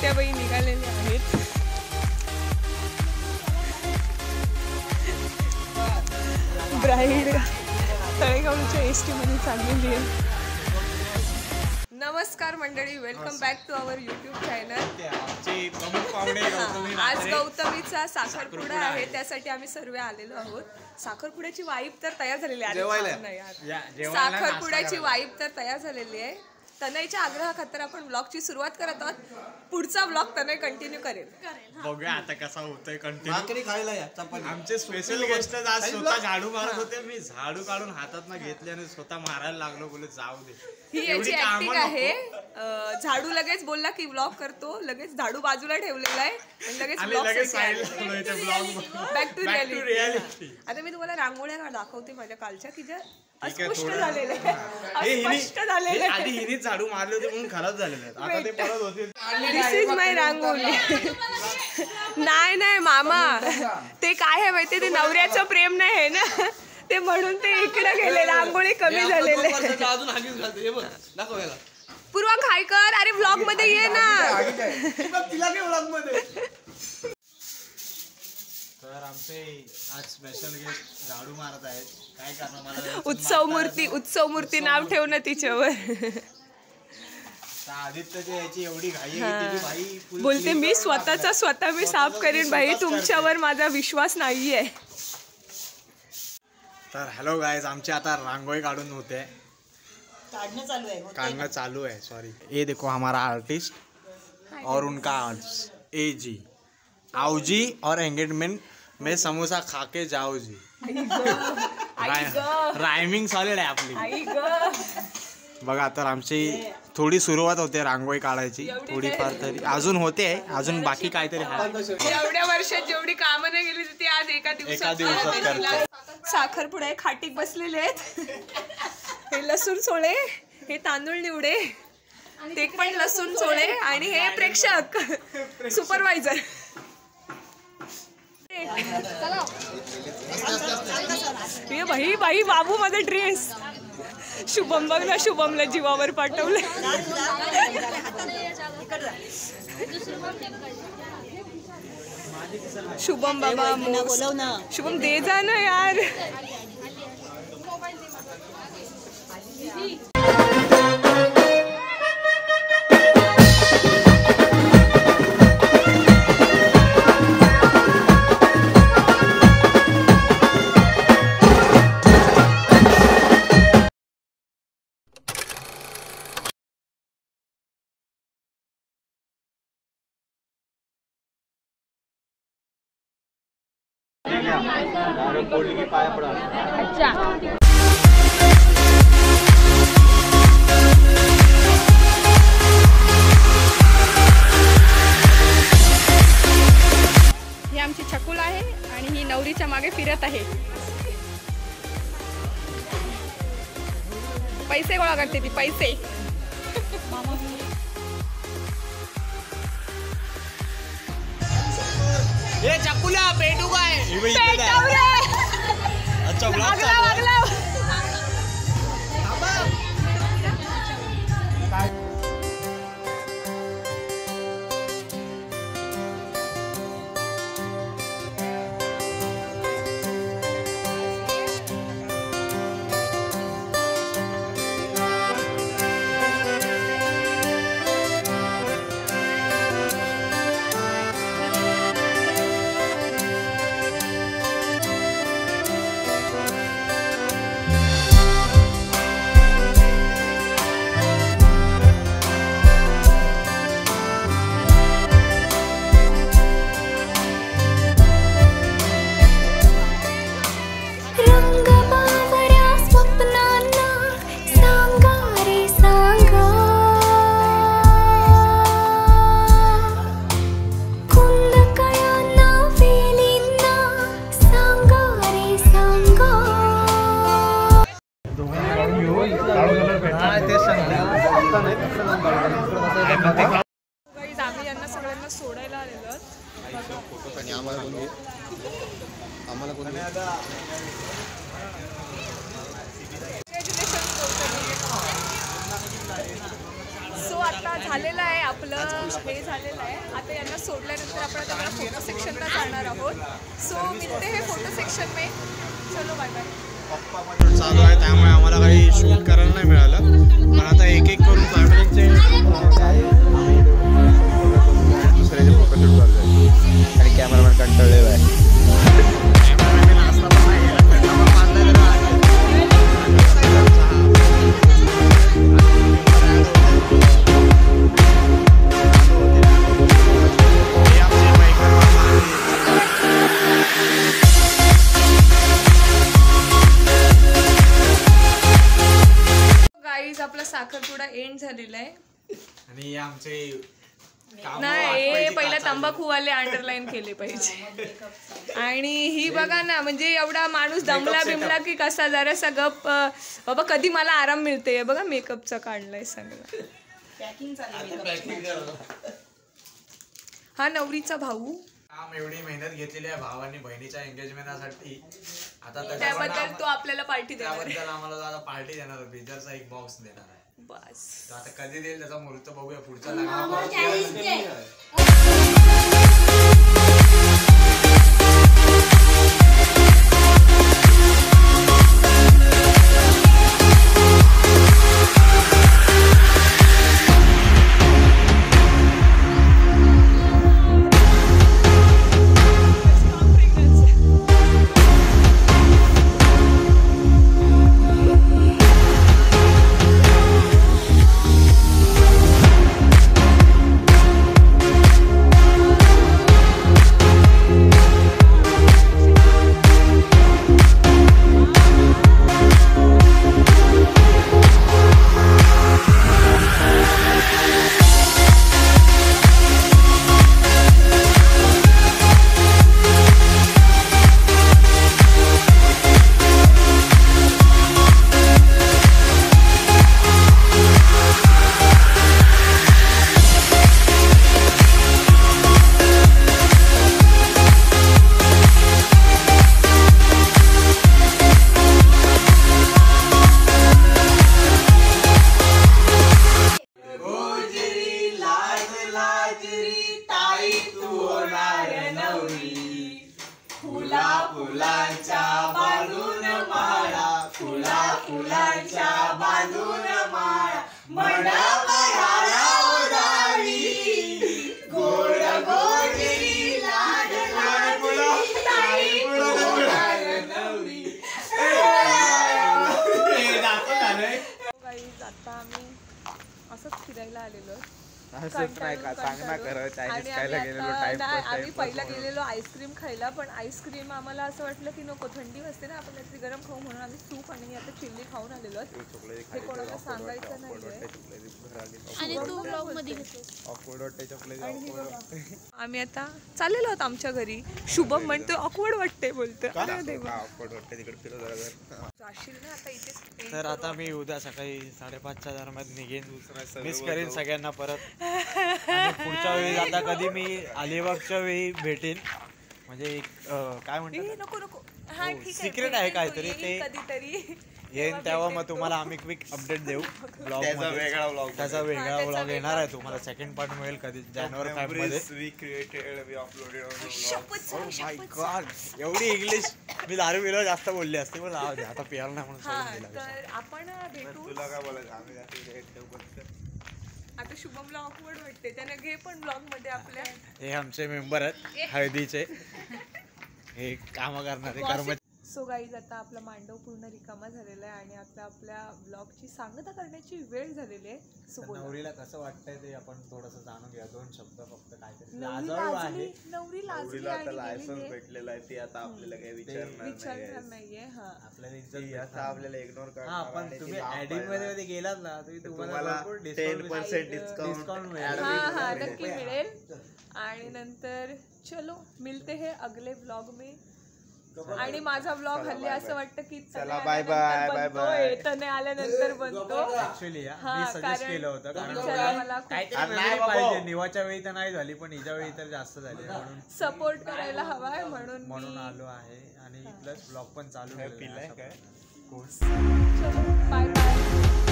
आत्याबाई निघालेल्या आहेत. Bride तळेगावच्या ST मध्ये चाललेली आहे. नमस्कार मंडळी, welcome back to our YouTube channel. आज गौतमीचा साखरपुडा आहे, त्यासाठी आम्ही सर्व आलेलो आहोत. साखरपुड्याची वाईब तर तयार झालेली आहे. साखरपुड्याची वाईब तर तयार झालेली आहे. तनयच्या आग्रहाखातर आपण ब्लॉगची सुरुवात करत आहोत. पुढचा ब्लॉग तनय कंटिन्यू करेल. बघूया आता कसा होतोय कंटिन्यू. खायला आमचे स्पेशल गेस्ट आज स्वतः झाडू मारत होते. मी झाडू काढून हातात ना घेतले आणि स्वतः मारायला लागलो. बोले जाऊ दे, ही याची ऍक्टिंग आहे. झाडू लगेच बोलला की ब्लॉग करतो, लगेच झाडू बाजूला ठेवलेला आहे आणि लगेच बॅक टू रियालिटी. आता मी तुम्हाला रांगोळ्या दाखवते माझ्या कालच्या की ज्या अस्पष्ट झालेल्या. आधी हिने झाडू मारले होते म्हणून खराब झालेले आहेत. आता ते परत होतील. दिस इज माय रांगोळी. नाही मामा, ते काय आहे माहिती, ते नवऱ्याचं प्रेम नाही आहे ना, ते म्हणून ते इकडे गेले. रांगोळी कमी झालेले. पूर्वा काय कर, अरे व्लॉग मध्ये ये ना. तर आमचे आज स्पेशल गेस्ट झाडू मारत आहेत. काय करणार, मला उत्सव मूर्ती नाव ठेव ना तिच्यावर. आदित्यची याची एवढी घाई भाई बोलते मी स्वतः मी साफ करेन भाई, तुमच्यावर माझा विश्वास नाहीये. तर हॅलो गाइस, आमची आता रांगोळी काढून होते, काढणं चालू है. सॉरी, ये देखो हमारा आर्टिस्ट और उनका आर्टिस्ट AG आओ जी, और एंगेजमेंट में समोसा खा के जाओ जी. रायमिंग सॉलिड आहे आपली. बघा, तर आमची थोडी सुरुवात होते रांगोळी काढायची, थोडीफार तरी अजून होते, अजून बाकी काहीतरी आहे. एवढ्या वर्षात जेवढी कामं नाही गेली ती आज एका दिवसात करते. साखरपुडा खाटीक बसलेले आहेत. हे लसूण सोळे, हे तांदूळ निवडे, ते पण लसूण सोळे, आणि हे प्रेक्षक सुपरवायझर. बाई बाबू माझा ड्रेस. शुभम बघ ना, शुभमला जीवावर पाठवलं. शुभम बाबा शुभम दे जा ना यार. अच्छा, ही आमची छकुल आहे आणि ही नवरीच्या मागे फिरत आहे. पैसे गोळा करते ती, पैसे. ये चकुला पेटू काय अच्छा वागला. आम्ही यांना सगळ्यांना सोडायला आलेलो. आम्हाला कोणी सो आता झालेलं आहे आपलं हे झालेलं आहे. आता यांना सोडल्यानंतर आपण आता मला फोटो सेक्शनला जाणार आहोत. सो मिळते हे फोटो सेक्शन में. चलो बाय बाय. चालू आहे त्यामुळे आम्हाला काही शूट करायला नाही मिळालं, पण आता एक एक करून फॅमिलीचे दुसऱ्याचे फोटोशूट चालू आहे आणि कॅमेरामॅन कंटाळलेला आहे. आपला साखरपुडा एंड झालेला आहे आणि आमचे नाही पहिला तंबाखूवाले अंडरलाईन केले पाहिजे. आणि ही बघा ना, म्हणजे एवढा माणूस दमला बिमला की कसा जरासा गप बाबा कधी मला आराम मिळते. बघा मेकअपचा काढलाय सगळं. हा नवरीचा भाऊ. काम एवढी मेहनत घेतलेली आहे भावानी बहिणीच्या एंगेजमेंटसाठी. आता त्याबद्दल तो आपल्याला पार्टी देणार. त्याबद्दल आम्हाला आता पार्टी देणार, पिझ्झाचा एक बॉक्स देणार आहे बस. आता कधी देईल त्याचा मुहूर्त बघूया पुढचा. फिरायला आलेलो. आम्ही पहिला गेलेलो आईस्क्रीम खायला, पण आईस्क्रीम आम्हाला असं वाटलं की नको, थंडी वाजते ना, आपण काहीतरी गरम खाऊ म्हणून आम्ही सूप आणि आता चिल्ली खाऊन आलेलो. हे कोणाला सांगायचं नाहीये. आम्ही आता चाललेलो आहोत आमच्या घरी. शुभम म्हणतो ऑकवर्ड वाटते बोलतो. तर आता मी उद्या सकाळी 5:30च्या दरम्यान निघेन. मिस करेन सगळ्यांना परत. आणि पुढच्या वेळी आता कधी मी अलिबागच्या वेळी भेटेन, म्हणजे काय म्हणतात नको नको सिक्रेट आहे काहीतरी, ते कधीतरी येईन तेव्हा मग तुम्हाला आम्ही क्विक अपडेट देऊ. त्याचा वेगळा व्लॉग येणार आहे तुम्हाला. सेकंड पार्ट मिळेल कधी जानेवारी 5 मध्ये. एवढी इंग्लिश मी दारू पिलो जास्त बोलली असते, पण आता पियाला नाही म्हणून सोडून दिला. आपण भेटू. तुला काय बोलायचं, आता शुभमला ऑकवर्ड वाटते, त्याने घे पण ब्लॉग मध्ये आपल्या. हे आमचे मेंबर आहेत हळदीचे, हे काम करणारे कर्मचारी. सो गाईज आता आपला मांडव पूर्ण रिकामा झालेला आहे आणि आता आपल्या ब्लॉगची सांगता करण्याची वेळ झालेली आहे. नवरीला कसं वाटतंय ते आपण थोडंसं जाणून घ्या. 2 शब्द फक्त काहीतरी. नवरी लाजली आता लायसन्स भेटलेला आहे, ते आता आपल्याला काही विचारणार नाहीये. हा आपल्याला इज्जत आता आपल्याला इग्नोर करणार. पण तुम्ही ऍडिंग मध्ये गेलात ना, तुम्हाला 10% डिस्काउंट मिळेल. हा नक्की मिळेल. आणि नंतर चलो मिलते हे अगले ब्लॉग में. आणि माझा ब्लॉग हल्ली असं वाटतं की चला बाय बाय बाय बाय. तने आल्यानंतर बनतो. ऍक्च्युअली मी सजेस्ट केलं होतं मला पाहिजे. निवाच्या वेळी तर नाही झाली, पण हिच्या वेळी तर जास्त झाली, म्हणून सपोर्ट करायला हवाय म्हणून आलो आहे. आणि प्लस ब्लॉग पण चालू पिलाय काय. Bye bye.